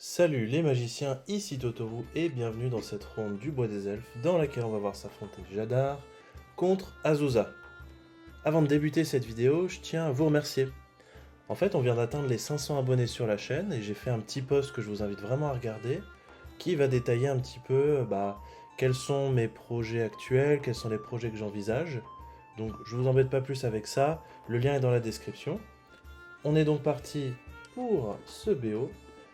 Salut les magiciens, ici Totoro et bienvenue dans cette ronde du Bois des Elfes dans laquelle on va voir s'affronter Jadar contre Azusa. Avant de débuter cette vidéo, je tiens à vous remercier. En fait, on vient d'atteindre les 500 abonnés sur la chaîne et j'ai fait un petit post que je vous invite vraiment à regarder qui va détailler un petit peu quels sont mes projets actuels, quels sont les projets que j'envisage. Donc je vous embête pas plus avec ça, le lien est dans la description. On est donc parti pour ce BO.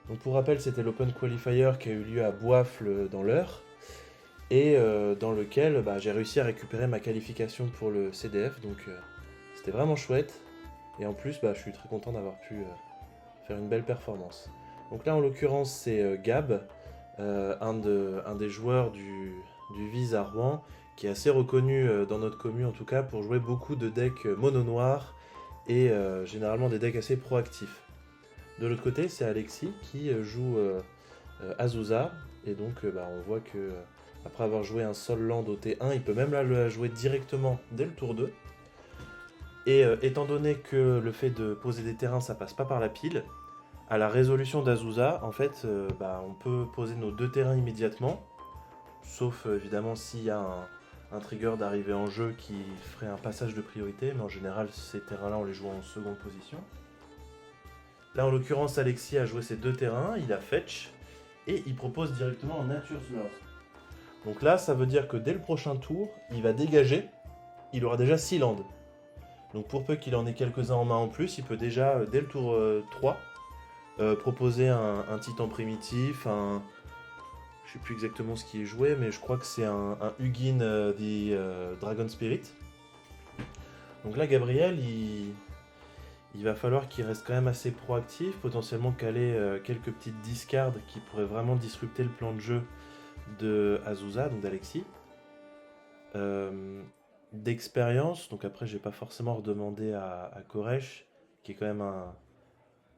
Donc pour rappel, c'était l'Open Qualifier qui a eu lieu à Boifle dans l'Eure et dans lequel j'ai réussi à récupérer ma qualification pour le CDF. Donc c'était vraiment chouette. Et en plus, je suis très content d'avoir pu faire une belle performance. Donc là, en l'occurrence, c'est Gab, un des joueurs du Viz à Rouen, qui est assez reconnu dans notre commune en tout cas pour jouer beaucoup de decks mono noir et généralement des decks assez proactifs. De l'autre côté, c'est Alexis qui joue Azusa, et donc on voit que après avoir joué un Sol Land au T1, il peut même là le jouer directement dès le tour 2. Et étant donné que le fait de poser des terrains, ça passe pas par la pile, à la résolution d'Azusa, en fait, on peut poser nos deux terrains immédiatement, sauf évidemment s'il y a un trigger d'arrivée en jeu qui ferait un passage de priorité, mais en général, ces terrains-là, on les joue en seconde position. Là, en l'occurrence, Alexis a joué ses deux terrains, il a fetch, et il propose directement en Nature's Lore. Donc là, ça veut dire que dès le prochain tour, il va dégager, il aura déjà 6 landes. Donc pour peu qu'il en ait quelques-uns en main en plus, il peut déjà, dès le tour 3, proposer un titan primitif, je sais plus exactement ce qui est joué, mais je crois que c'est un Hugin the Dragon Spirit. Donc là, Gabriel, il va falloir qu'il reste quand même assez proactif, potentiellement caler quelques petites discards qui pourraient vraiment disrupter le plan de jeu de Azusa, donc d'Alexis. D'expérience, donc après je vais pas forcément redemander à Koresh, qui est quand même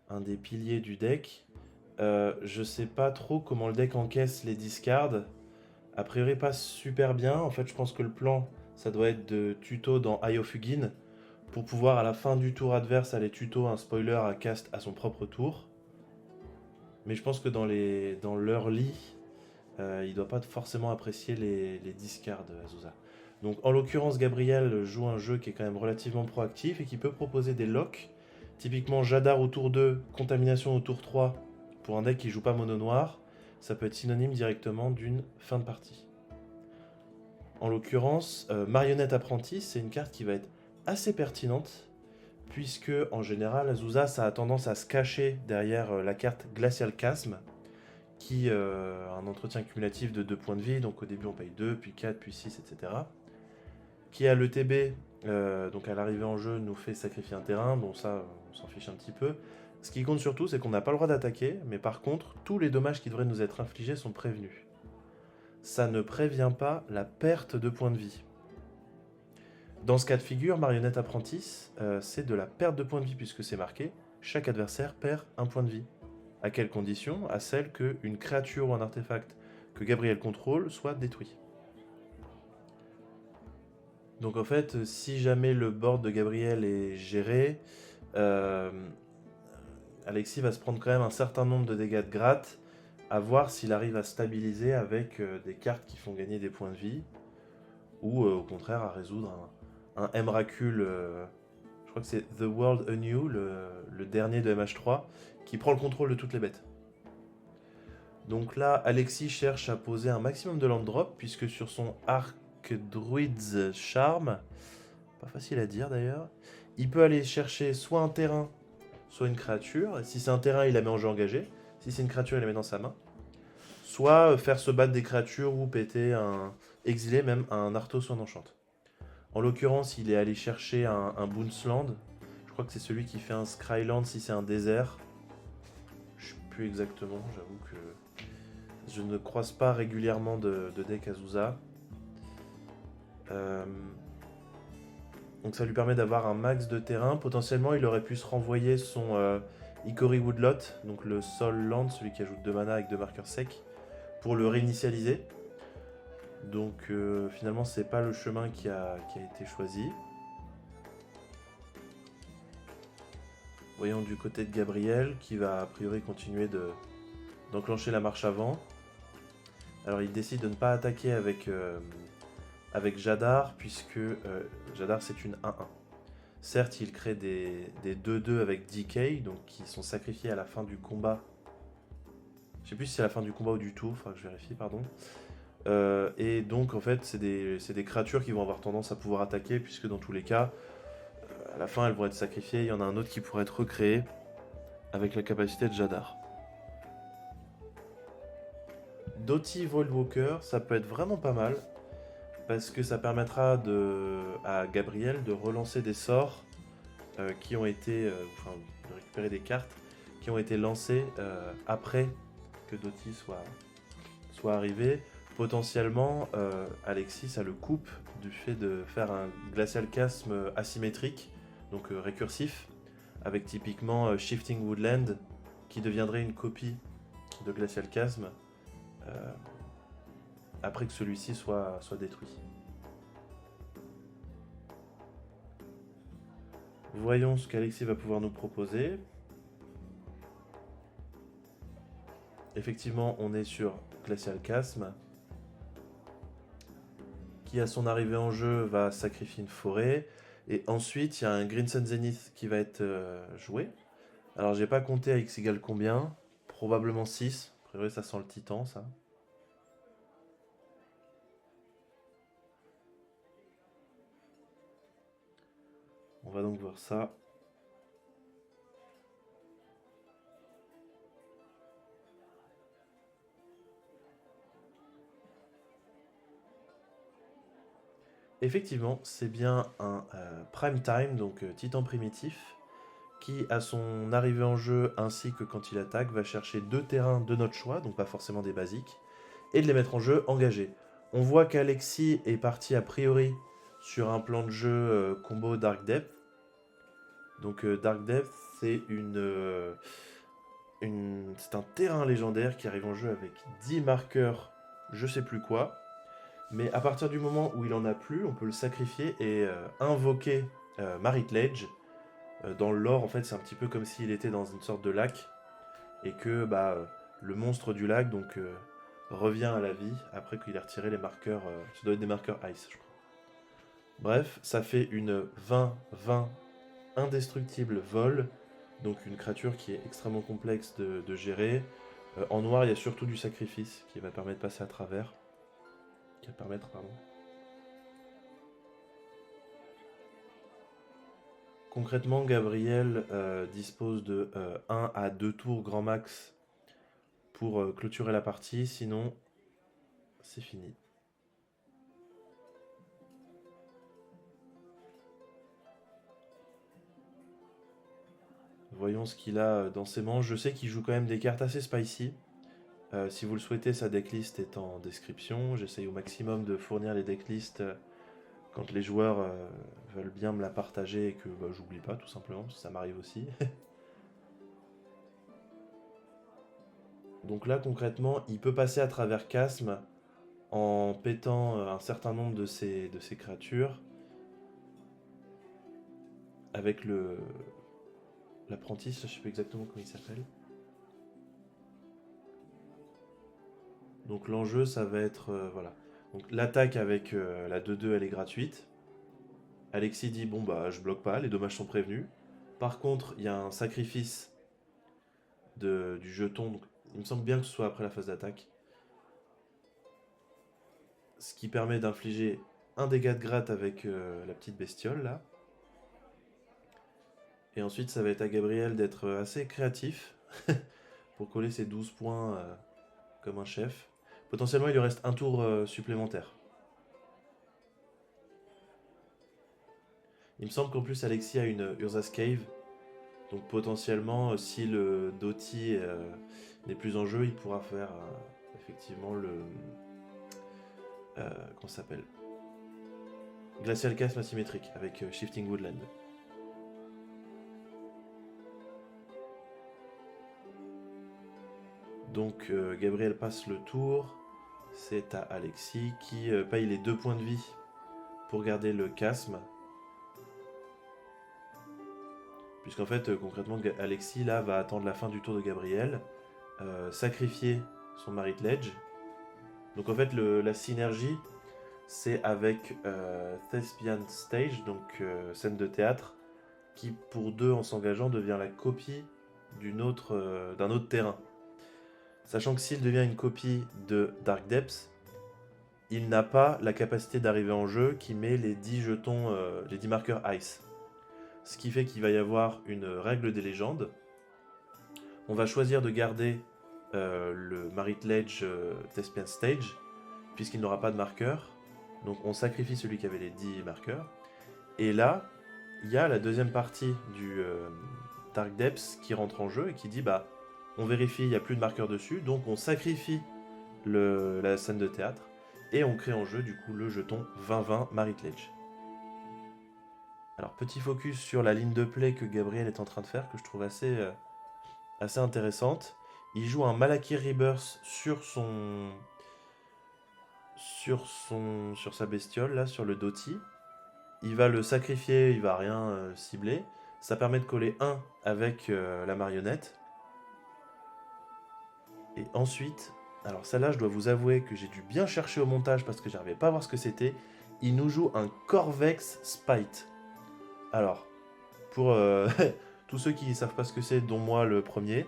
un des piliers du deck. Je sais pas trop comment le deck encaisse les discards. A priori pas super bien, en fait je pense que le plan ça doit être de tuto dans Eye of Ugin, pour pouvoir à la fin du tour adverse aller tuto un spoiler à cast à son propre tour. Mais je pense que dans l'early, il doit pas forcément apprécier les discards Azusa. Donc en l'occurrence, Gabriel joue un jeu qui est quand même relativement proactif et qui peut proposer des locks. Typiquement Jadar au tour 2, Contamination au tour 3 pour un deck qui joue pas mono noir. Ça peut être synonyme directement d'une fin de partie. En l'occurrence, Marionnette Apprenti, c'est une carte qui va être assez pertinente, puisque en général, Azusa ça a tendance à se cacher derrière la carte Glacial Chasm, qui a un entretien cumulatif de 2 points de vie, donc au début on paye 2, puis 4, puis 6, etc. Qui a l'ETB, donc à l'arrivée en jeu, nous fait sacrifier un terrain, bon ça on s'en fiche un petit peu. Ce qui compte surtout, c'est qu'on n'a pas le droit d'attaquer, mais par contre, tous les dommages qui devraient nous être infligés sont prévenus. Ça ne prévient pas la perte de points de vie. Dans ce cas de figure, Marionnette Apprentice, c'est de la perte de points de vie puisque c'est marqué. Chaque adversaire perd un point de vie. À quelles conditions? À celle qu'une créature ou un artefact que Gabriel contrôle soit détruit. Donc en fait, si jamais le board de Gabriel est géré, Alexis va se prendre quand même un certain nombre de dégâts de gratte, à voir s'il arrive à stabiliser avec des cartes qui font gagner des points de vie, ou au contraire à résoudre un Emrakul, je crois que c'est The World Anew, le dernier de MH3, qui prend le contrôle de toutes les bêtes. Donc là, Alexis cherche à poser un maximum de land drop, puisque sur son Arc Druid's Charm, pas facile à dire d'ailleurs, il peut aller chercher soit un terrain, soit une créature. Et si c'est un terrain, il la met en jeu engagé. Si c'est une créature, il la met dans sa main. Soit faire se battre des créatures ou péter exiler même un Arthos ou un Enchant. En l'occurrence, il est allé chercher un Boonsland. Je crois que c'est celui qui fait un Scryland si c'est un désert. Je sais plus exactement, j'avoue que je ne croise pas régulièrement de deck Azusa. Donc ça lui permet d'avoir un max de terrain. Potentiellement, il aurait pu se renvoyer son Icori Woodlot, donc le Sol Land, celui qui ajoute 2 mana avec 2 marqueurs secs, pour le réinitialiser. Donc finalement, c'est pas le chemin qui a été choisi. Voyons du côté de Gabriel, qui va a priori continuer de d'enclencher la marche avant. Alors il décide de ne pas attaquer avec Jadar, puisque Jadar c'est une 1-1. Certes, il crée des 2-2 avec DK, donc qui sont sacrifiés à la fin du combat. Je sais plus si c'est à la fin du combat ou du tour, faudra que je vérifie, pardon. Et donc en fait, c'est des créatures qui vont avoir tendance à pouvoir attaquer, puisque dans tous les cas, à la fin elles vont être sacrifiées. Il y en a un autre qui pourrait être recréé avec la capacité de Jadar. Dottie Voidwalker, ça peut être vraiment pas mal, parce que ça permettra à Gabriel de relancer des sorts qui ont été, enfin de récupérer des cartes qui ont été lancées après que Dottie soit arrivé. Potentiellement, Alexis, ça le coupe du fait de faire un Glacial Chasm asymétrique, donc récursif, avec typiquement Shifting Woodland, qui deviendrait une copie de Glacial Chasm après que celui-ci soit détruit. Voyons ce qu'Alexis va pouvoir nous proposer. Effectivement, on est sur Glacial Chasm, qui à son arrivée en jeu va sacrifier une forêt. Et ensuite, il y a un Crimson Zenith qui va être joué. Alors, j'ai pas compté à X égale combien. Probablement 6. A priori, ça sent le titan, ça. On va donc voir ça. Effectivement, c'est bien un Prime Time, donc titan primitif, qui à son arrivée en jeu ainsi que quand il attaque va chercher 2 terrains de notre choix, donc pas forcément des basiques, et de les mettre en jeu engagés. On voit qu'Alexis est parti a priori sur un plan de jeu combo Dark Depth. Donc Dark Depth, c'est c'est un terrain légendaire qui arrive en jeu avec 10 marqueurs, je sais plus quoi. Mais à partir du moment où il en a plus, on peut le sacrifier et invoquer Marit Lage. Dans le lore, en fait, c'est un petit peu comme s'il était dans une sorte de lac et que le monstre du lac donc revient à la vie après qu'il ait retiré les marqueurs. Ça doit être des marqueurs ice, je crois. Bref, ça fait une 20-20 indestructible vol, donc une créature qui est extrêmement complexe de gérer. En noir, il y a surtout du sacrifice qui va permettre de passer à travers. Qui va permettre, pardon. Concrètement, Gabriel dispose de 1 à 2 tours grand max pour clôturer la partie, sinon c'est fini. Voyons ce qu'il a dans ses manches. Je sais qu'il joue quand même des cartes assez spicy. Si vous le souhaitez, sa decklist est en description. J'essaye au maximum de fournir les decklists quand les joueurs veulent bien me la partager et que j'oublie pas tout simplement, parce que ça m'arrive aussi. Donc là concrètement, il peut passer à travers Chasm en pétant un certain nombre de ces créatures avec l'apprenti, je sais plus exactement comment il s'appelle. Donc l'enjeu ça va être voilà. Donc l'attaque avec la 2-2 elle est gratuite. Alexis dit bon bah je bloque pas, les dommages sont prévenus. Par contre il y a un sacrifice du jeton, donc il me semble bien que ce soit après la phase d'attaque. Ce qui permet d'infliger un dégât de gratte avec la petite bestiole là. Et ensuite ça va être à Gabriel d'être assez créatif pour coller ses 12 points comme un chef. Potentiellement il lui reste un tour supplémentaire. Il me semble qu'en plus Alexis a une Urza's Cave. Donc potentiellement si le Dottie n'est plus en jeu, il pourra faire effectivement le... comment ça s'appelle, Glacial Chasm asymétrique avec Shifting Woodland. Donc Gabriel passe le tour. C'est à Alexis qui paye les 2 points de vie pour garder le chasme. Puisqu'en fait concrètement Alexis là va attendre la fin du tour de Gabriel sacrifier son Marit Ledge. Donc en fait la synergie c'est avec Thespian Stage, donc scène de théâtre, qui pour deux en s'engageant devient la copie d'un autre terrain. Sachant que s'il devient une copie de Dark Depths, il n'a pas la capacité d'arriver en jeu qui met les 10 jetons, les 10 marqueurs Ice. Ce qui fait qu'il va y avoir une règle des légendes. On va choisir de garder le Marit Ledge Thespian Stage, puisqu'il n'aura pas de marqueur. Donc on sacrifie celui qui avait les 10 marqueurs. Et là, il y a la deuxième partie du Dark Depths qui rentre en jeu et qui dit bah on vérifie, il n'y a plus de marqueur dessus, donc on sacrifie la scène de théâtre et on crée en jeu du coup le jeton 20-20 Marit Ledge. Alors petit focus sur la ligne de play que Gabriel est en train de faire, que je trouve assez intéressante. Il joue un Malakir Rebirth sur sa bestiole, là, sur le Doti. Il va le sacrifier, il va rien cibler. Ça permet de coller 1 avec la marionnette. Et ensuite, alors celle-là, je dois vous avouer que j'ai dû bien chercher au montage parce que j'arrivais pas à voir ce que c'était. Il nous joue un Corvex Spite. Alors, pour tous ceux qui ne savent pas ce que c'est, dont moi le premier,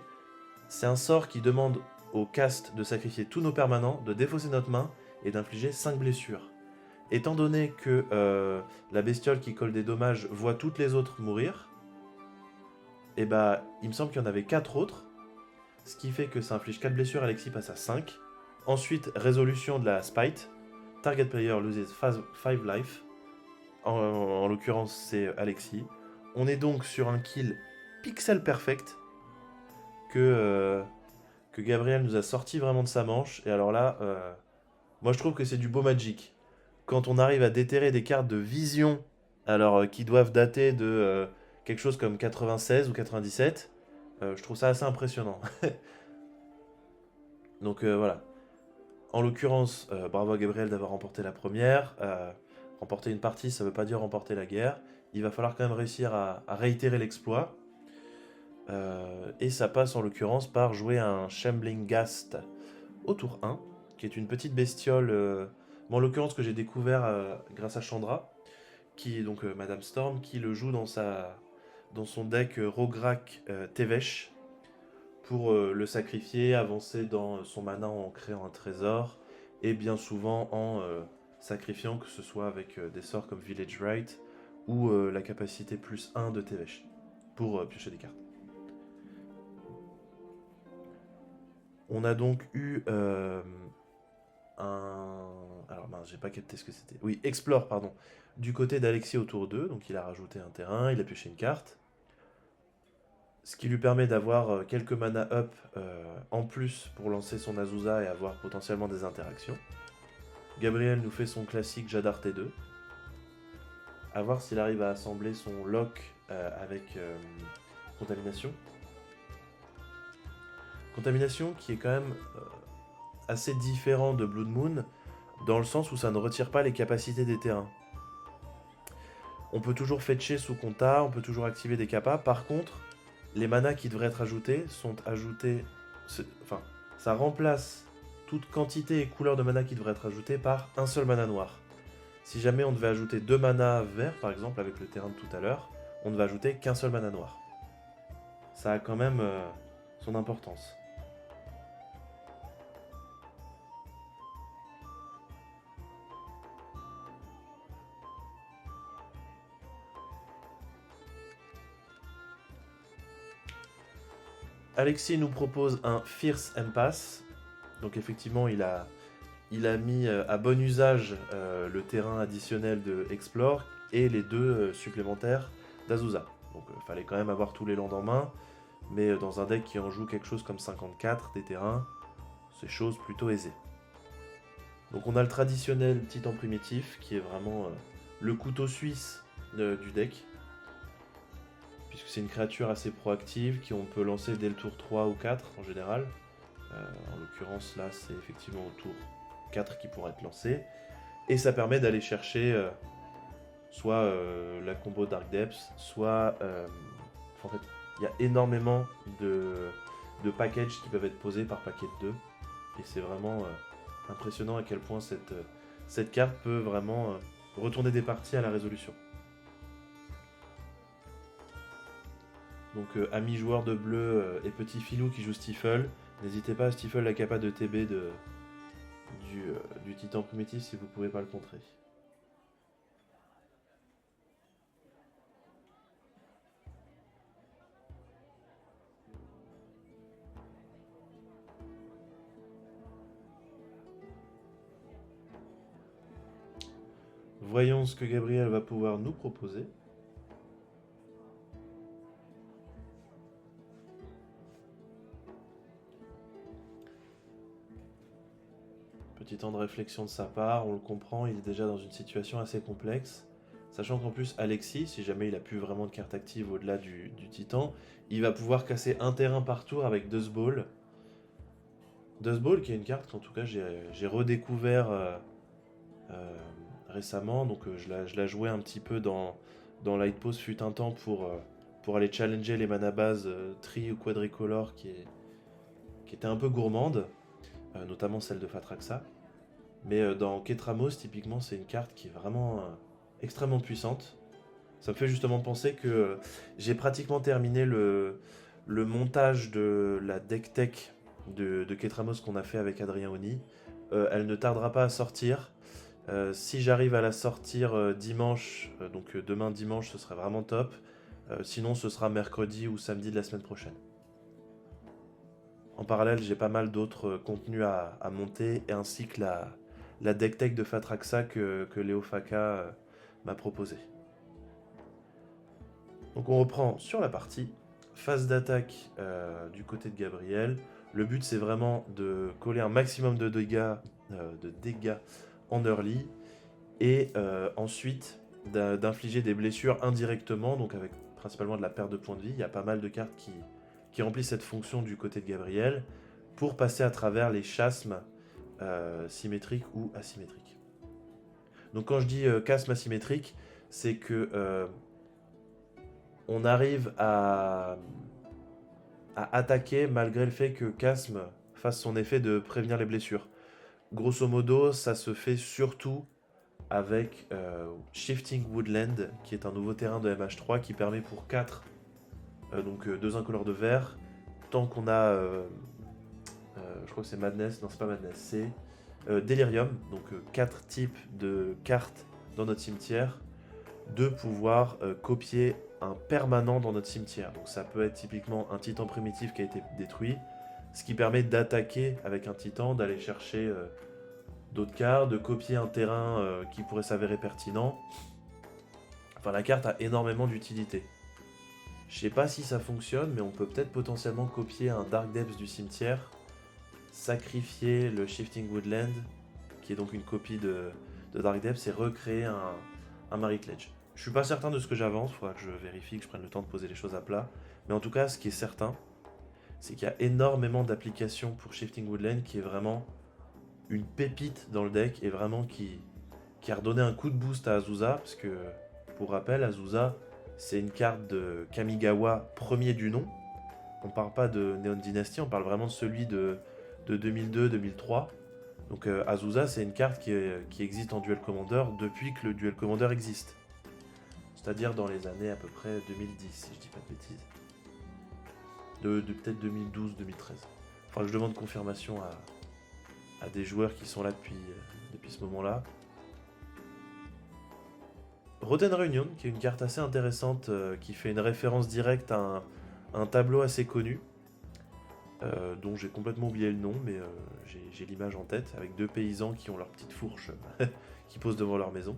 c'est un sort qui demande au cast de sacrifier tous nos permanents, de défausser notre main et d'infliger 5 blessures. Étant donné que la bestiole qui colle des dommages voit toutes les autres mourir, et bah il me semble qu'il y en avait 4 autres, ce qui fait que ça inflige 4 blessures, Alexis passe à 5. Ensuite, résolution de la Spite, target player loses 5 life, en l'occurrence c'est Alexis. On est donc sur un kill pixel perfect que Gabriel nous a sorti vraiment de sa manche, et alors là, moi je trouve que c'est du beau Magic. Quand on arrive à déterrer des cartes de vision, alors qui doivent dater de quelque chose comme 96 ou 97, je trouve ça assez impressionnant. Donc voilà. En l'occurrence, bravo à Gabriel d'avoir remporté la première. Remporter une partie, ça ne veut pas dire remporter la guerre. Il va falloir quand même réussir à réitérer l'exploit. Et ça passe en l'occurrence par jouer un Shambling Ghast au tour 1, qui est une petite bestiole, en l'occurrence que j'ai découvert grâce à Chandra, qui est donc Madame Storm, qui le joue dans son deck Rograk Tevesh, pour le sacrifier, avancer dans son mana en créant un trésor, et bien souvent en sacrifiant, que ce soit avec des sorts comme Village Rite, ou la capacité +1 de Tevesh, pour piocher des cartes. On a donc eu alors mince, j'ai pas capté ce que c'était. Oui, Explore, pardon. Du côté d'Alexis au tour 2, donc il a rajouté un terrain, il a pioché une carte. Ce qui lui permet d'avoir quelques mana up en plus pour lancer son Azusa et avoir potentiellement des interactions. Gabriel nous fait son classique Jadar T2. A voir s'il arrive à assembler son lock avec Contamination. Contamination qui est quand même assez différent de Blood Moon, dans le sens où ça ne retire pas les capacités des terrains. On peut toujours fetcher sous compta, on peut toujours activer des capas. Par contre, les manas qui devraient être ajoutés sont ajoutés... Enfin, ça remplace toute quantité et couleur de mana qui devrait être ajoutée par un seul mana noir. Si jamais on devait ajouter 2 manas verts, par exemple, avec le terrain de tout à l'heure, on ne va ajouter qu'un seul mana noir. Ça a quand même son importance. Alexis nous propose un Fierce Impasse. Donc effectivement, il a mis à bon usage le terrain additionnel de Explore et les 2 supplémentaires d'Azusa. Donc il fallait quand même avoir tous les lands en main, mais dans un deck qui en joue quelque chose comme 54 des terrains, c'est chose plutôt aisée. Donc on a le traditionnel Titan primitif qui est vraiment le couteau suisse du deck, puisque c'est une créature assez proactive qu'on peut lancer dès le tour 3 ou 4 en général. En l'occurrence là c'est effectivement au tour 4 qui pourra être lancé. Et ça permet d'aller chercher soit la combo Dark Depths, soit... en fait, il y a énormément de packages qui peuvent être posés par paquet de 2. Et c'est vraiment impressionnant à quel point cette carte peut vraiment retourner des parties à la résolution. Donc amis joueurs de bleu et petit filou qui joue Stifle, n'hésitez pas à Stifle la capa de TB du titan primitif si vous ne pouvez pas le contrer. Voyons ce que Gabriel va pouvoir nous proposer. Petit temps de réflexion de sa part, on le comprend, il est déjà dans une situation assez complexe. Sachant qu'en plus, Alexis, si jamais il a plus vraiment de cartes actives au-delà du titan, il va pouvoir casser un terrain par tour avec Dustball. Dustball qui est une carte qu'en tout cas j'ai redécouvert récemment, donc je la jouais un petit peu dans Light Pose fut un temps pour aller challenger les mana bases tri ou quadricolore qui étaient un peu gourmandes, notamment celle de Fatraxa. Mais dans Ketramos, typiquement, c'est une carte qui est vraiment extrêmement puissante. Ça me fait justement penser que j'ai pratiquement terminé le montage de la deck tech de Ketramos qu'on a fait avec Adrien Oni. Elle ne tardera pas à sortir. Si j'arrive à la sortir dimanche, donc demain dimanche, ce serait vraiment top. Sinon, ce sera mercredi ou samedi de la semaine prochaine. En parallèle, j'ai pas mal d'autres contenus à monter, et ainsi que la deck tech de Fatraxa que Léo Faka m'a proposé. Donc on reprend sur la partie. Phase d'attaque du côté de Gabriel. Le but c'est vraiment de coller un maximum de dégâts en early et ensuite d'infliger des blessures indirectement, donc avec principalement de la perte de points de vie. Il y a pas mal de cartes qui remplissent cette fonction du côté de Gabriel pour passer à travers les chasmes symétriques ou asymétriques. Donc quand je dis chasme asymétrique, c'est que on arrive à attaquer malgré le fait que Chasm fasse son effet de prévenir les blessures. Grosso modo, ça se fait surtout avec Shifting Woodland, qui est un nouveau terrain de MH3 qui permet pour 4, donc 2 incolores de vert, tant qu'on a, je crois que c'est Madness, non c'est pas Madness, c'est Delirium, donc 4 types de cartes dans notre cimetière, de pouvoir copier un permanent dans notre cimetière. Donc ça peut être typiquement un titan primitif qui a été détruit, ce qui permet d'attaquer avec un titan, d'aller chercher d'autres cartes, de copier un terrain qui pourrait s'avérer pertinent. Enfin, la carte a énormément d'utilité. Je sais pas si ça fonctionne, mais on peut peut-être potentiellement copier un Dark Depths du cimetière, sacrifier le Shifting Woodland, qui est donc une copie de Dark Depths, et recréer un Marit Ledge. Je suis pas certain de ce que j'avance, il faudra que je vérifie, que je prenne le temps de poser les choses à plat. Mais en tout cas, ce qui est certain, c'est qu'il y a énormément d'applications pour Shifting Woodland qui est vraiment une pépite dans le deck et vraiment qui a redonné un coup de boost à Azusa. Parce que, pour rappel, Azusa, c'est une carte de Kamigawa premier du nom. On parle pas de Neon Dynasty, on parle vraiment de celui de 2002-2003. Donc Azusa, c'est une carte qui existe en Duel Commander depuis que le Duel Commander existe. C'est-à-dire dans les années à peu près 2010, si je dis pas de bêtises. De peut-être 2012-2013. Enfin, je demande confirmation à des joueurs qui sont là depuis ce moment-là. Rotten Reunion, qui est une carte assez intéressante, qui fait une référence directe à un tableau assez connu, dont j'ai complètement oublié le nom, mais j'ai l'image en tête, avec 2 paysans qui ont leur petite fourche qui posent devant leur maison.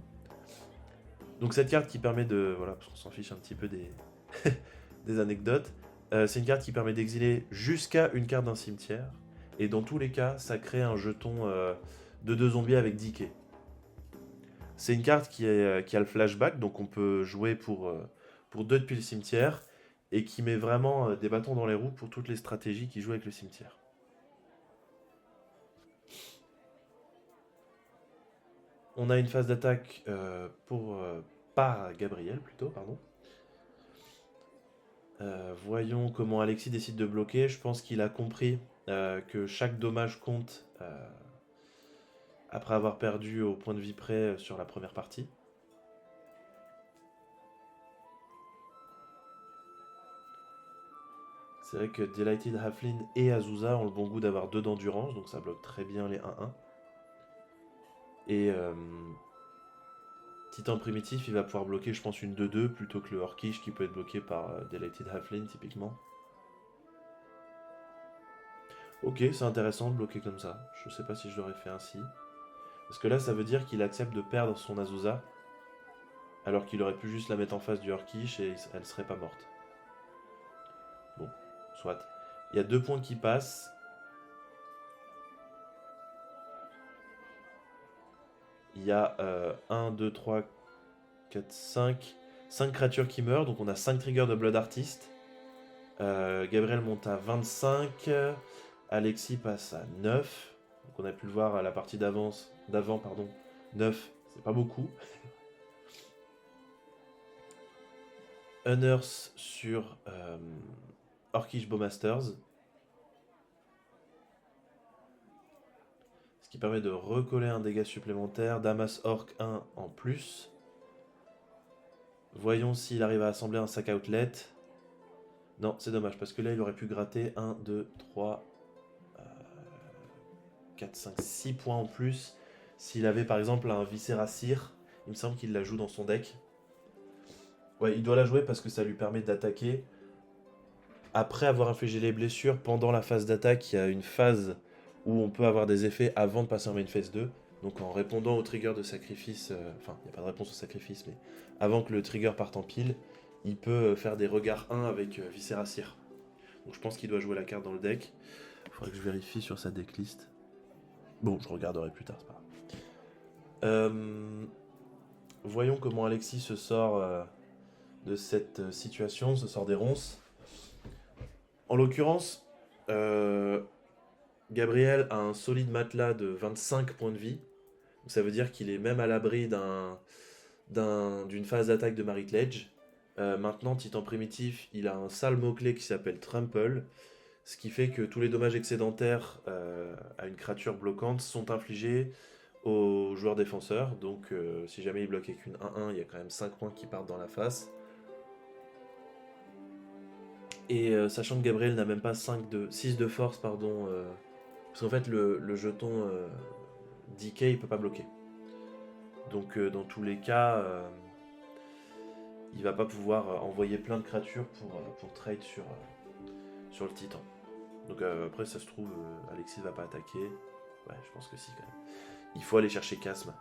Donc cette carte qui permet de... Voilà, parce qu'on s'en fiche un petit peu des anecdotes. C'est une carte qui permet d'exiler jusqu'à une carte d'un cimetière. Et dans tous les cas, ça crée un jeton de 2 zombies avec Decay. C'est une carte qui a le flashback, donc on peut jouer pour 2 depuis le cimetière. Et qui met vraiment des bâtons dans les roues pour toutes les stratégies qui jouent avec le cimetière. On a une phase d'attaque par Gabriel plutôt, pardon. Voyons comment Alexis décide de bloquer. Je pense qu'il a compris que chaque dommage compte après avoir perdu au point de vie près sur la première partie. C'est vrai que Delighted Halfling et Azusa ont le bon goût d'avoir 2 d'endurance, donc ça bloque très bien les 1-1. Et Titan Primitif, il va pouvoir bloquer, je pense, une 2-2 plutôt que le Orkish qui peut être bloqué par Delighted Halfling typiquement. Ok, c'est intéressant de bloquer comme ça. Je sais pas si je l'aurais fait ainsi. Parce que là, ça veut dire qu'il accepte de perdre son Azusa, alors qu'il aurait pu juste la mettre en face du Orkish et elle serait pas morte. Bon, soit. Il y a 2 points qui passent. Il y a 1, 2, 3, 4, 5. 5 créatures qui meurent, donc on a 5 triggers de Blood Artist. Gabriel monte à 25. Alexis passe à 9. Donc on a pu le voir à la partie d'avant, 9, c'est pas beaucoup. Unearth sur Orkish Bowmasters. Ce qui permet de recoller un dégât supplémentaire. Damas Orc 1 en plus. Voyons s'il arrive à assembler un sac outlet. Non, c'est dommage, parce que là, il aurait pu gratter 1, 2, 3, 4, 5, 6 points en plus. S'il avait par exemple un Viscéracir, il me semble qu'il la joue dans son deck. Ouais, il doit la jouer parce que ça lui permet d'attaquer. Après avoir infligé les blessures, pendant la phase d'attaque, il y a une phase où on peut avoir des effets avant de passer en main phase 2. Donc en répondant au trigger de sacrifice, enfin, il n'y a pas de réponse au sacrifice, mais avant que le trigger parte en pile, il peut faire des regards 1 avec Viscéracir. Donc je pense qu'il doit jouer la carte dans le deck. Il faudrait que je vérifie sur sa decklist. Bon, je regarderai plus tard, c'est pas grave. Voyons comment Alexis se sort de cette situation, se sort des ronces. En l'occurrence, Gabriel a un solide matelas de 25 points de vie. Donc ça veut dire qu'il est même à l'abri d'une phase d'attaque de Marit Ledge. Maintenant, Titan Primitif, il a un sale mot-clé qui s'appelle Trample. Ce qui fait que tous les dommages excédentaires à une créature bloquante sont infligés aux joueurs défenseurs. Donc si jamais il bloque avec une 1-1, il y a quand même 5 points qui partent dans la face. Et sachant que Gabriel n'a même pas 6 de force, pardon, parce qu'en fait le jeton DK il peut pas bloquer. Donc dans tous les cas, il va pas pouvoir envoyer plein de créatures pour trade sur le titan. Donc après ça se trouve, Alexis va pas attaquer. Ouais, je pense que si quand même. Il faut aller chercher Chasme.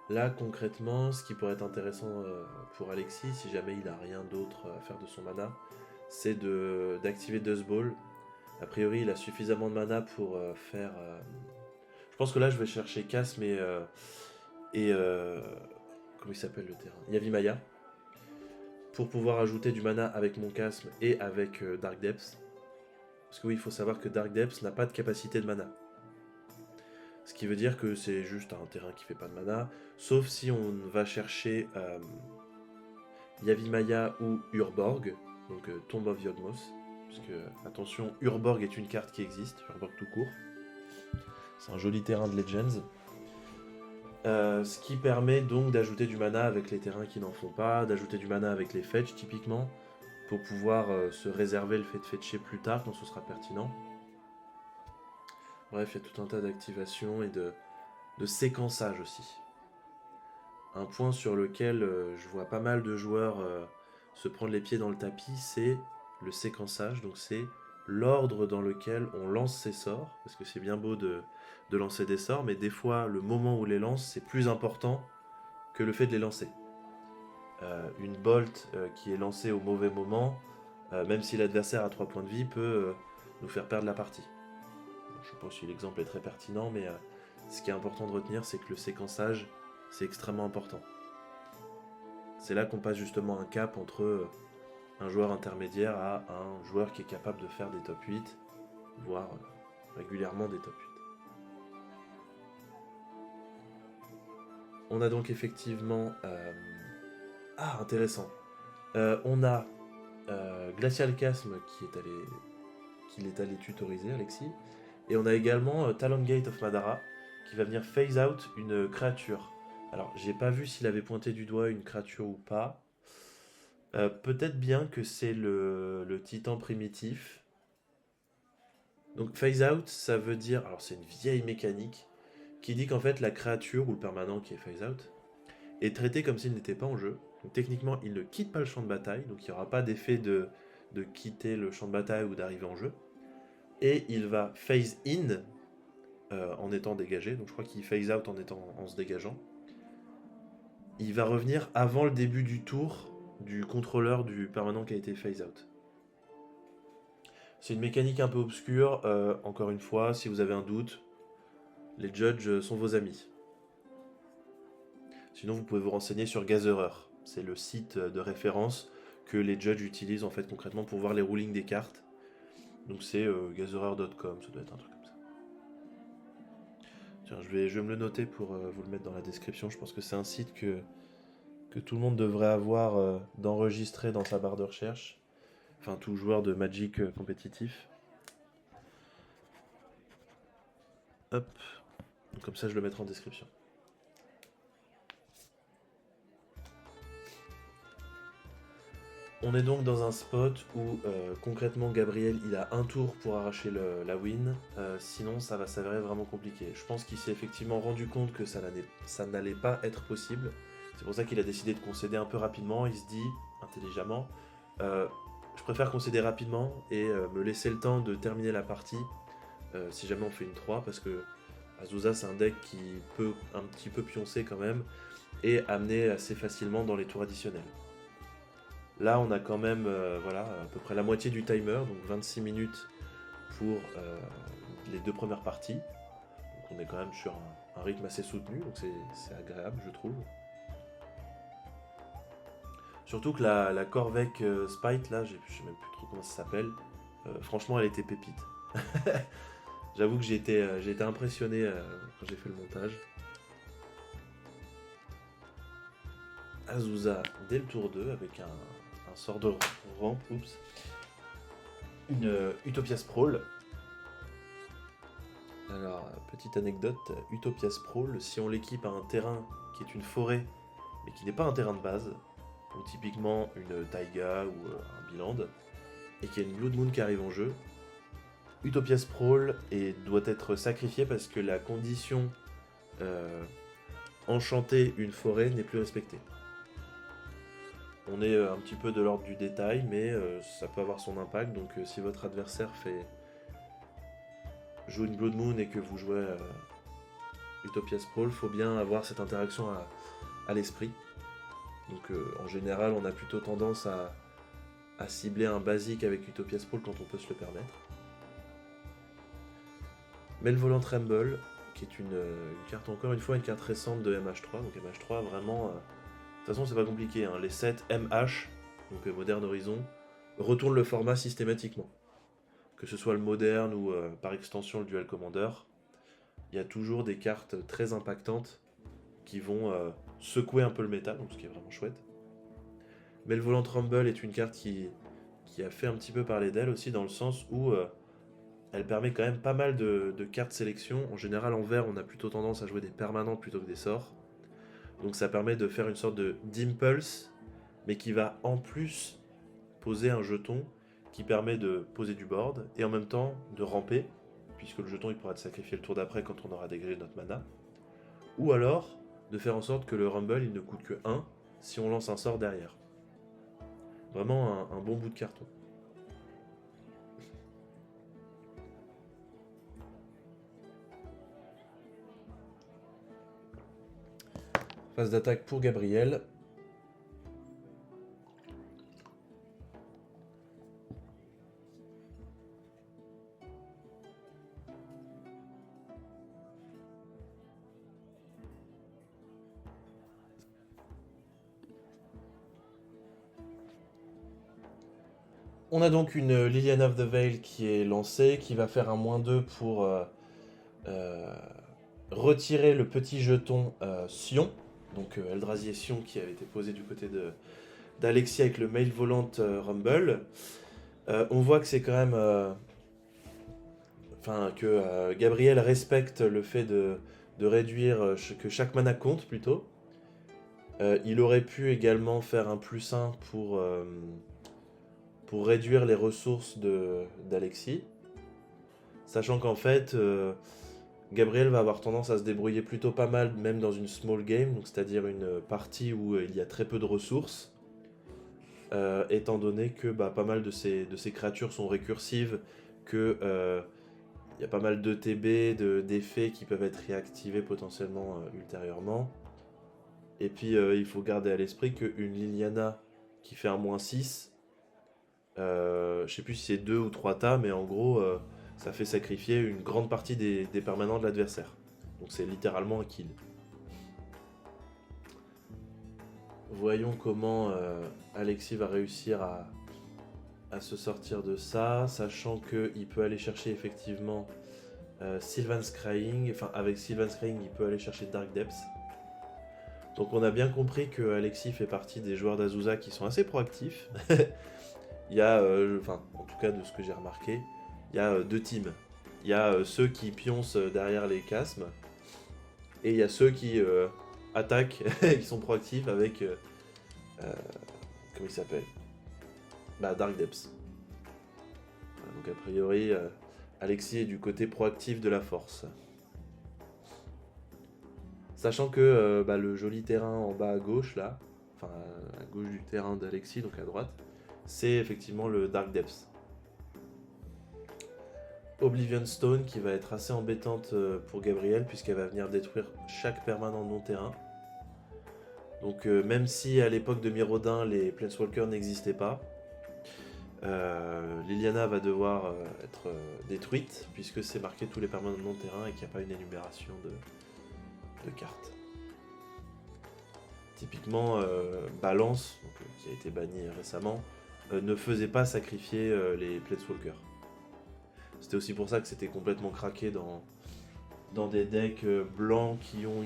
Là, concrètement, ce qui pourrait être intéressant pour Alexis, si jamais il a rien d'autre à faire de son mana, c'est d'activer Dust Ball. A priori, il a suffisamment de mana pour faire... Je pense que là, je vais chercher Chasme et comment il s'appelle le terrain, Yavimaya, pour pouvoir ajouter du mana avec mon Chasme et avec Dark Depths. Parce que oui, il faut savoir que Dark Depths n'a pas de capacité de mana. Ce qui veut dire que c'est juste un terrain qui fait pas de mana, sauf si on va chercher Yavimaya ou Urborg, donc Tomb of Yawgmoth. Parce que, attention, Urborg est une carte qui existe, Urborg tout court. C'est un joli terrain de Legends. Ce qui permet donc d'ajouter du mana avec les terrains qui n'en font pas, d'ajouter du mana avec les fetch typiquement, pour pouvoir se réserver le fait de fetcher plus tard quand ce sera pertinent. Bref, il y a tout un tas d'activations et de séquençage aussi. Un point sur lequel je vois pas mal de joueurs se prendre les pieds dans le tapis, c'est le séquençage. Donc c'est l'ordre dans lequel on lance ses sorts, parce que c'est bien beau de lancer des sorts, mais des fois le moment où on les lance, c'est plus important que le fait de les lancer. Une bolt qui est lancée au mauvais moment, même si l'adversaire a 3 points de vie, peut nous faire perdre la partie. Je ne sais pas si l'exemple est très pertinent, mais ce qui est important de retenir, c'est que le séquençage, c'est extrêmement important. C'est là qu'on passe justement un cap entre un joueur intermédiaire à un joueur qui est capable de faire des top 8, voire régulièrement des top 8. on a donc effectivement... Ah, intéressant. On a Glacial Chasm qu'il est allé tutoriser, Alexis. Et on a également Talon Gate of Madara, qui va venir phase out une créature. Alors, j'ai pas vu s'il avait pointé du doigt une créature ou pas. Peut-être bien que c'est le titan primitif. Donc phase out, ça veut dire... Alors c'est une vieille mécanique qui dit qu'en fait la créature ou le permanent qui est phase out est traité comme s'il n'était pas en jeu. Donc techniquement, il ne quitte pas le champ de bataille, donc il n'y aura pas d'effet de quitter le champ de bataille ou d'arriver en jeu. Et il va phase in en étant dégagé, donc je crois qu'il phase out en se dégageant. Il va revenir avant le début du tour du contrôleur du permanent qui a été phase out. C'est une mécanique un peu obscure, encore une fois, si vous avez un doute, les judges sont vos amis. Sinon vous pouvez vous renseigner sur Gatherer, c'est le site de référence que les judges utilisent en fait concrètement pour voir les rulings des cartes. Donc c'est gatherer.com, ça doit être un truc comme ça. Tiens, je vais me le noter pour vous le mettre dans la description, je pense que c'est un site que tout le monde devrait avoir d'enregistré dans sa barre de recherche. Enfin, tout joueur de Magic compétitif. Hop. Donc, comme ça, je le mettrai en description. On est donc dans un spot où concrètement Gabriel il a un tour pour arracher la win, sinon ça va s'avérer vraiment compliqué. Je pense qu'il s'est effectivement rendu compte que ça n'allait pas être possible. C'est pour ça qu'il a décidé de concéder un peu rapidement. Il se dit intelligemment, je préfère concéder rapidement et me laisser le temps de terminer la partie si jamais on fait une 3, parce que Azusa c'est un deck qui peut un petit peu pioncer quand même et amener assez facilement dans les tours additionnels. Là, on a quand même voilà, à peu près la moitié du timer, donc 26 minutes pour les 2 premières parties. Donc on est quand même sur un rythme assez soutenu, donc c'est agréable, je trouve. Surtout que la Corvec Spite, là, je sais même plus trop comment ça s'appelle, franchement, elle était pépite. J'avoue que j'ai été impressionné quand j'ai fait le montage. Azusa dès le tour 2 avec un sort de rampe, oups. Une Utopia Sprawl. Alors, petite anecdote, Utopia Sprawl, si on l'équipe à un terrain qui est une forêt, mais qui n'est pas un terrain de base, donc typiquement une Taiga ou un Biland, et qu'il y a une Blood Moon qui arrive en jeu, Utopia Sprawl doit être sacrifié parce que la condition enchanter une forêt n'est plus respectée. On est un petit peu de l'ordre du détail, mais ça peut avoir son impact. Donc si votre adversaire joue une Blood Moon et que vous jouez Utopia Sprawl, il faut bien avoir cette interaction à l'esprit. Donc en général, on a plutôt tendance à cibler un basique avec Utopia Sprawl quand on peut se le permettre. Melvolant Tremble, qui est une carte, encore une fois, une carte récente de MH3. Donc MH3, vraiment... de toute façon, c'est pas compliqué, hein. Les sets MH, donc Modern Horizon, retournent le format systématiquement. Que ce soit le moderne ou par extension le Dual Commander, il y a toujours des cartes très impactantes qui vont secouer un peu le méta, donc ce qui est vraiment chouette. Melvolant Tremble est une carte qui a fait un petit peu parler d'elle aussi, dans le sens où elle permet quand même pas mal de cartes sélection. En général, en vert, on a plutôt tendance à jouer des permanentes plutôt que des sorts. Donc ça permet de faire une sorte d'impulse, mais qui va en plus poser un jeton qui permet de poser du board et en même temps de ramper, puisque le jeton il pourra être sacrifié le tour d'après quand on aura dégagé notre mana. Ou alors de faire en sorte que le Rumble il ne coûte que 1 si on lance un sort derrière. Vraiment un bon bout de carton. Phase d'attaque pour Gabriel. On a donc une Liliana of the Veil qui est lancée, qui va faire un -2 pour retirer le petit jeton Sion. Donc Eldrazi Sion qui avait été posé du côté d'Alexis avec le mail volante Rumble. On voit que c'est quand même... que Gabriel respecte le fait de réduire que chaque mana compte plutôt. Il aurait pu également faire un +1 pour réduire les ressources d'Alexis. Sachant qu'en fait, Gabriel va avoir tendance à se débrouiller plutôt pas mal, même dans une small game, donc c'est-à-dire une partie où il y a très peu de ressources, étant donné que pas mal de ces créatures sont récursives, que il y a pas mal d'ETB, d'effets qui peuvent être réactivés potentiellement ultérieurement. Et puis il faut garder à l'esprit qu'une Liliana qui fait un -6, je sais plus si c'est 2 ou 3 tas, mais en gros ça fait sacrifier une grande partie des permanents de l'adversaire. Donc c'est littéralement un kill. Voyons comment Alexis va réussir à se sortir de ça, sachant qu'il peut aller chercher effectivement Sylvan's Crying. Enfin, avec Sylvan's Crying, il peut aller chercher Dark Depths. Donc on a bien compris que Alexis fait partie des joueurs d'Azusa qui sont assez proactifs. Il y a, en tout cas de ce que j'ai remarqué, il y a deux teams. Il y a ceux qui pioncent derrière les chasmes, et il y a ceux qui attaquent, qui sont proactifs avec... comment il s'appelle, Dark Depths. Donc a priori, Alexis est du côté proactif de la force. Sachant que le joli terrain en bas à gauche, là, enfin à gauche du terrain d'Alexis, donc à droite, c'est effectivement le Dark Depths. Oblivion Stone qui va être assez embêtante pour Gabriel, puisqu'elle va venir détruire chaque permanent de mon terrain. Donc même si à l'époque de Mirodin, les Planeswalkers n'existaient pas, Liliana va devoir être détruite, puisque c'est marqué tous les permanents de mon terrain et qu'il n'y a pas une énumération de cartes. Typiquement, Balance, donc, qui a été banni récemment, ne faisait pas sacrifier les Planeswalkers. C'était aussi pour ça que c'était complètement craqué dans des decks blancs qui ont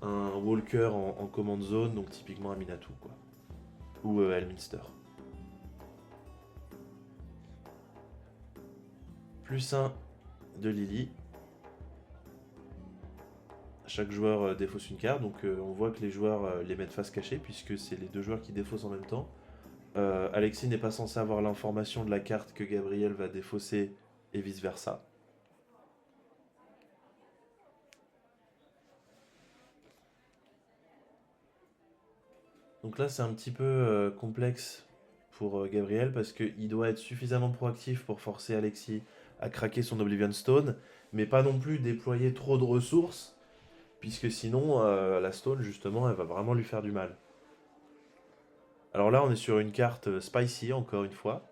un Walker en command zone, donc typiquement Aminatou, quoi. Ou Elminster. +1 de Lily. Chaque joueur défausse une carte, donc on voit que les joueurs les mettent face cachée, puisque c'est les deux joueurs qui défaussent en même temps. Alexis n'est pas censé avoir l'information de la carte que Gabriel va défausser, et vice versa. Donc là c'est un petit peu complexe pour Gabriel, parce qu'il doit être suffisamment proactif pour forcer Alexis à craquer son Oblivion Stone, mais pas non plus déployer trop de ressources, puisque sinon la Stone justement elle va vraiment lui faire du mal. Alors là on est sur une carte spicy encore une fois.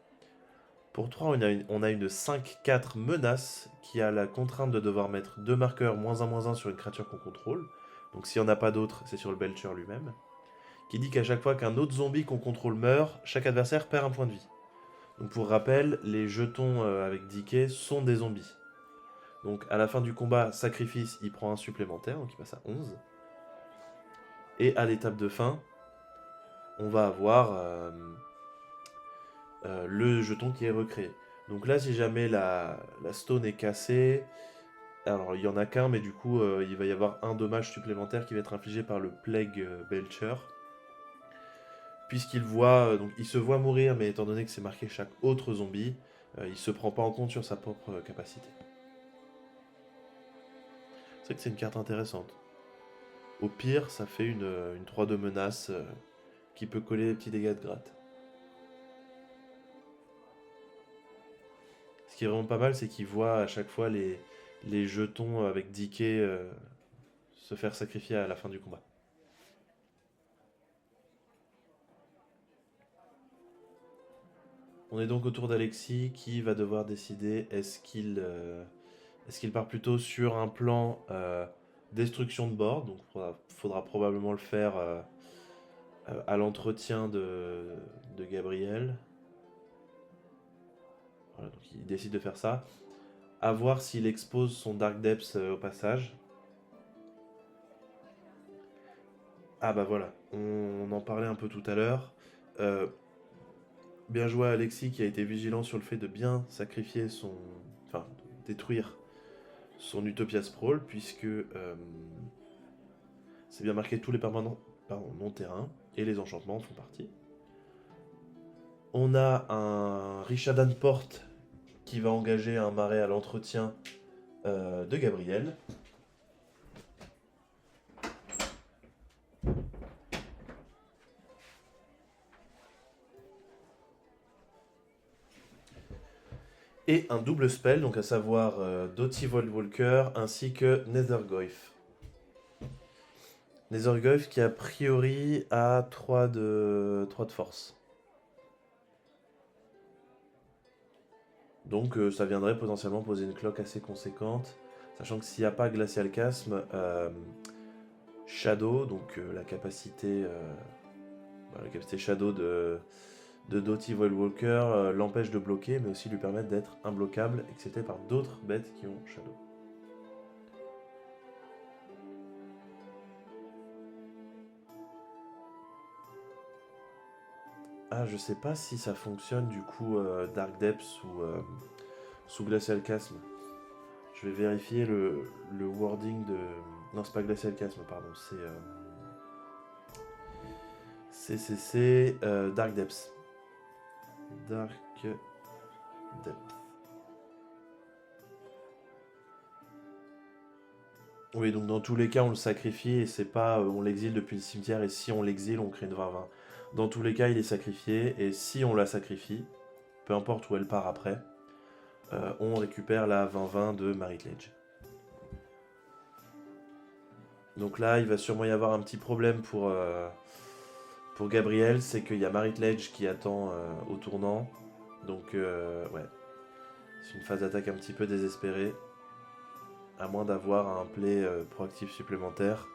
Pour 3 on a une 5-4 menace qui a la contrainte de devoir mettre 2 marqueurs -1/-1 sur une créature qu'on contrôle. Donc s'il n'y en a pas d'autres, c'est sur le Belcher lui-même. Qui dit qu'à chaque fois qu'un autre zombie qu'on contrôle meurt, chaque adversaire perd un point de vie. Donc pour rappel, les jetons avec Decay sont des zombies. Donc à la fin du combat, sacrifice, il prend un supplémentaire, donc il passe à 11. Et à l'étape de fin, on va avoir le jeton qui est recréé. Donc là, si jamais la stone est cassée, alors il n'y en a qu'un, mais du coup, il va y avoir un dommage supplémentaire qui va être infligé par le Plague Belcher. Puisqu'il voit, donc il se voit mourir, mais étant donné que c'est marqué chaque autre zombie, il se prend pas en compte sur sa propre capacité. C'est vrai que c'est une carte intéressante. Au pire, ça fait une 3 de menace qui peut coller des petits dégâts de gratte. Ce qui est vraiment pas mal, c'est qu'il voit à chaque fois les jetons avec Decay se faire sacrifier à la fin du combat. On est donc autour d'Alexis qui va devoir décider est-ce qu'il part plutôt sur un plan destruction de board, donc il faudra probablement le faire à l'entretien de Gabriel. Voilà, donc il décide de faire ça. À voir s'il expose son Dark Depths au passage. Ah bah voilà, on en parlait un peu tout à l'heure. Euh, Bien joué à Alexis qui a été vigilant sur le fait de bien sacrifier son... Enfin, de détruire son Utopia Sprawl, puisque c'est bien marqué tous les permanents non-terrain, et les enchantements en font partie. On a un Rishadan Porte qui va engager un marais à l'entretien de Gabriel. Et un double spell, donc à savoir Doughty Voidwalker ainsi que Nethergoyf. Nethergoyf qui a priori a 3 de force. Donc ça viendrait potentiellement poser une cloque assez conséquente. Sachant que s'il n'y a pas Glacial Chasm, Shadow, donc la capacité Shadow de Doughty Voidwalker l'empêche de bloquer, mais aussi lui permettre d'être imbloquable, excepté par d'autres bêtes qui ont Shadow. Ah, je sais pas si ça fonctionne du coup Dark Depths ou sous Glacial Chasm. Je vais vérifier le wording de... Non, c'est pas Glacial Chasm, pardon, c'est Dark Depths. Dark Depth. Oui, donc dans tous les cas, on le sacrifie et c'est pas on l'exile depuis le cimetière et si on l'exile, on crée une 20-20. Dans tous les cas, il est sacrifié et si on la sacrifie, peu importe où elle part après, on récupère la 20-20 de Marit Lage. Donc là, il va sûrement y avoir un petit problème pour Gabriel, c'est qu'il y a Marit Lage qui attend au tournant. Donc ouais, c'est une phase d'attaque un petit peu désespérée. À moins d'avoir un play proactif supplémentaire.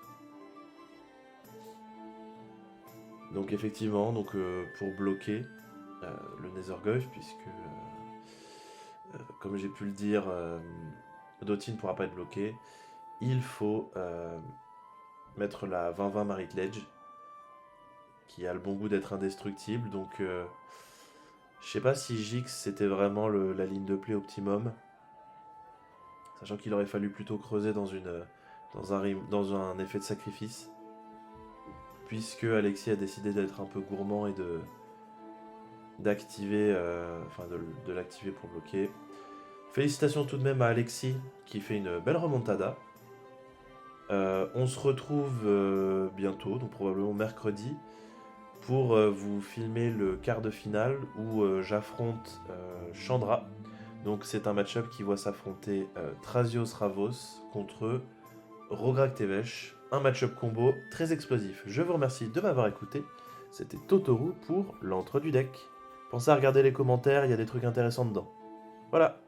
Donc effectivement, pour bloquer le Nethergoyf, puisque comme j'ai pu le dire, Doughty ne pourra pas être bloqué, il faut mettre la 20-20 Marit Lage, qui a le bon goût d'être indestructible. Donc je sais pas si Jix c'était vraiment la ligne de play optimum, sachant qu'il aurait fallu plutôt creuser dans un effet de sacrifice, puisque Alexis a décidé d'être un peu gourmand et d'activer, de l'activer pour bloquer. Félicitations tout de même à Alexis qui fait une belle remontada. On se retrouve bientôt, donc probablement mercredi, pour vous filmer le quart de finale où j'affronte Chandra. Donc c'est un match-up qui voit s'affronter Thrasios Ravos contre Rograk Tevesh. Un match-up combo très explosif. Je vous remercie de m'avoir écouté. C'était Totoru pour l'entre du deck. Pensez à regarder les commentaires, il y a des trucs intéressants dedans. Voilà.